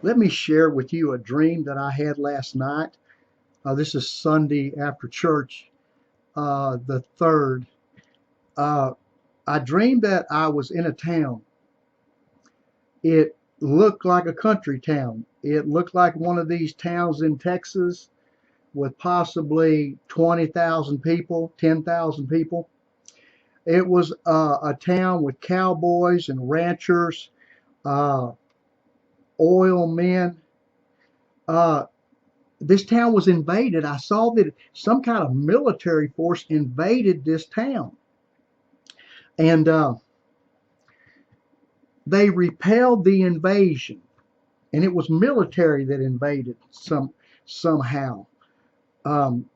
Let me share with you a dream that I had last night. This is Sunday after church, the 3rd. Uh, I dreamed that I was in a town. It looked like a country town. It looked like one of these towns in Texas with possibly 20,000 people, 10,000 people. It was a town with cowboys and ranchers, uh, oil men. Uh, this town was invaded. I saw that some kind of military force invaded this town, and they repelled the invasion. And it was military that invaded somehow. Um,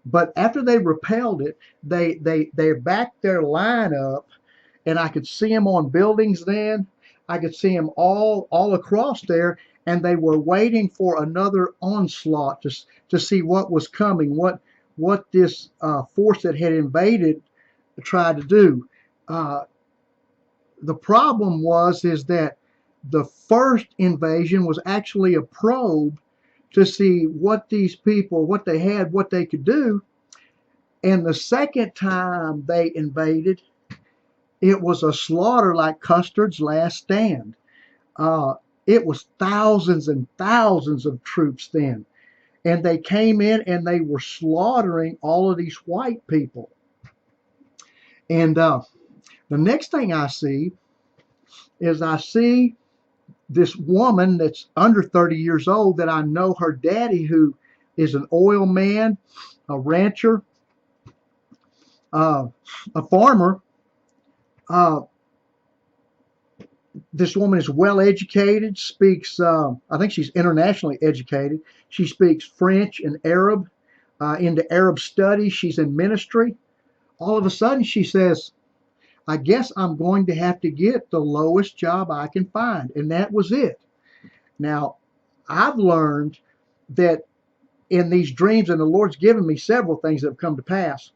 but after they repelled it, they backed their line up, and I could see them on buildings. Then I could see them all across there, and they were waiting for another onslaught to see what was coming, what this force that had invaded tried to do. Uh, the problem is that the first invasion was actually a probe to see what these people, what they had, what they could do. And the second time they invaded, it was a slaughter like Custer's Last Stand. Uh, it was thousands and thousands of troops then. And they came in and they were slaughtering all of these white people. And the next thing I see this woman that's under 30 years old that I know her daddy, who is an oil man, a rancher, uh, a farmer. Uh, this woman is well educated, speaks, I think she's internationally educated. She speaks French and Arab, into Arab studies. She's in ministry. All of a sudden, she says, I guess I'm going to have to get the lowest job I can find. And that was it. Now, I've learned that in these dreams, and the Lord's given me several things that have come to pass.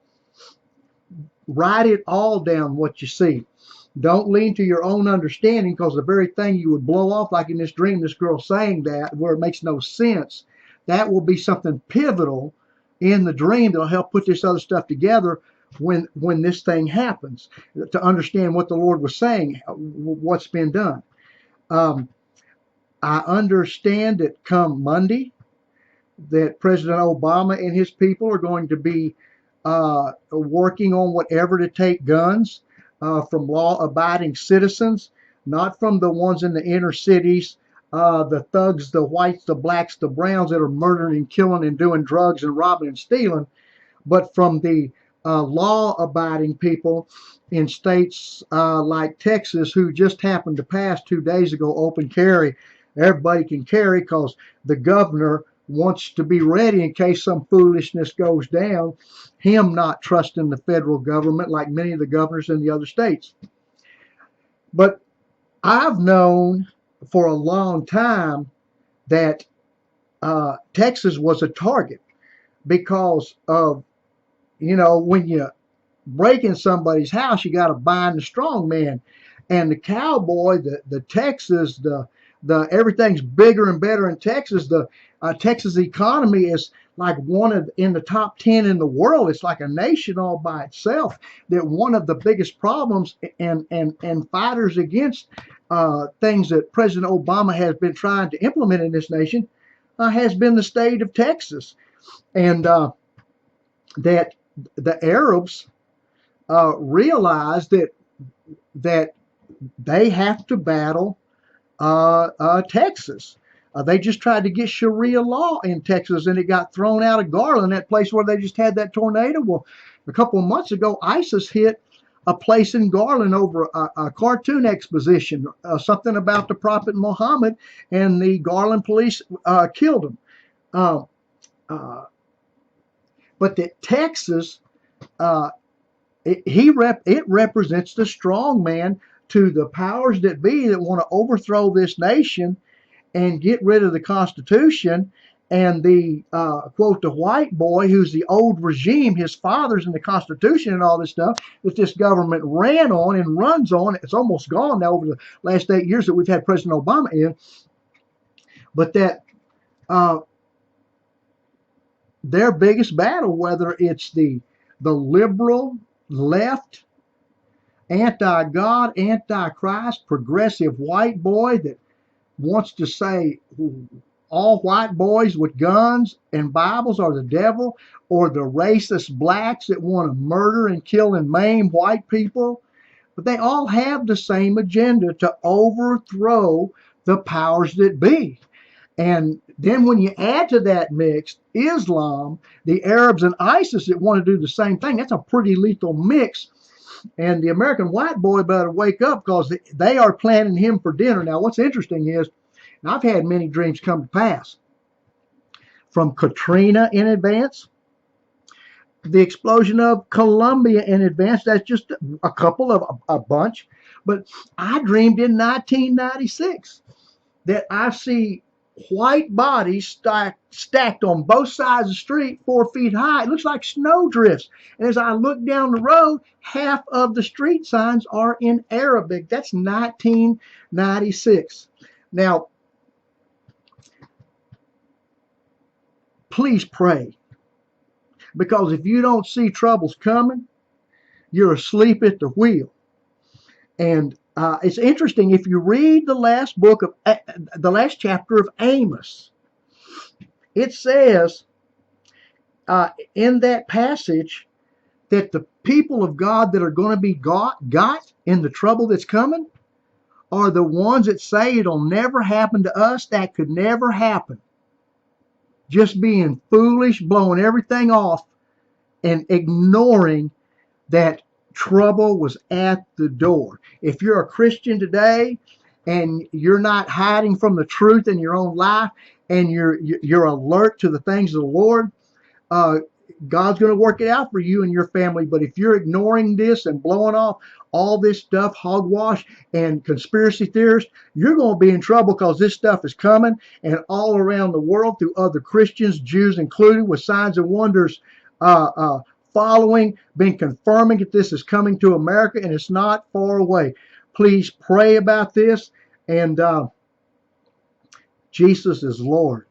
Write it all down, what you see. Don't lean to your own understanding, because the very thing you would blow off, like in this dream, this girl saying that, where it makes no sense, that will be something pivotal in the dream that'll help put this other stuff together when this thing happens, to understand what the Lord was saying, what's been done. Um, I understand that come Monday, that President Obama and his people are going to be working on whatever to take guns from law-abiding citizens, not from the ones in the inner cities, the thugs, the whites, the blacks, the browns that are murdering and killing and doing drugs and robbing and stealing, but from the law-abiding people in states like Texas, who just happened to pass 2 days ago open carry. Everybody can carry because the governor wants to be ready in case some foolishness goes down, him not trusting the federal government like many of the governors in the other states. But I've known for a long time that Texas was a target because of, when you break in somebody's house, you got to bind the strong man. And the cowboy, the Texas, the everything's bigger and better in Texas. The Texas economy is like one of in the top 10 in the world. It's like a nation all by itself. That one of the biggest problems and fighters against things that President Obama has been trying to implement in this nation has been the state of Texas, and that the Arabs realize that they have to battle Texas. They just tried to get Sharia law in Texas, and it got thrown out of Garland, that place where they just had that tornado. Well, a couple of months ago, ISIS hit a place in Garland over a cartoon exposition, something about the Prophet Muhammad, and the Garland police killed him. Uh, uh, but that Texas, uh, it represents the strong man to the powers that be that want to overthrow this nation and get rid of the Constitution, and the quote, the white boy who's the old regime, his father's in the Constitution and all this stuff that this government ran on and runs on. It's almost gone now over the last 8 years that we've had President Obama in. but that uh, their biggest battle, whether it's the liberal left, anti-God, anti-Christ, progressive white boy that wants to say all white boys with guns and Bibles are the devil, or the racist blacks that want to murder and kill and maim white people. But they all have the same agenda to overthrow the powers that be. And then when you add to that mix Islam, the Arabs, and ISIS that want to do the same thing, that's a pretty lethal mix. And the American white boy better wake up, because they are planning him for dinner. Now, what's interesting is, and I've had many dreams come to pass, from Katrina in advance, the explosion of Columbia in advance. That's just a couple of a bunch. But I dreamed in 1996 that I see white bodies stacked on both sides of the street 4 feet high. It looks like snowdrifts. And as I look down the road, half of the street signs are in Arabic. That's 1996. Now, please pray. Because if you don't see troubles coming, you're asleep at the wheel. And it's interesting, if you read the last chapter of Amos, it says in that passage that the people of God that are going to be got in the trouble that's coming are the ones that say it'll never happen to us. That could never happen. Just being foolish, blowing everything off, and ignoring that trouble was at the door. If you're a Christian today and you're not hiding from the truth in your own life, and you're alert to the things of the Lord, God's going to work it out for you and your family. But if you're ignoring this and blowing off all this stuff, hogwash and conspiracy theorists, you're going to be in trouble, because this stuff is coming, and all around the world through other Christians, Jews included, with signs and wonders following, been confirming that this is coming to America, and it's not far away. Please pray about this, and Jesus is Lord.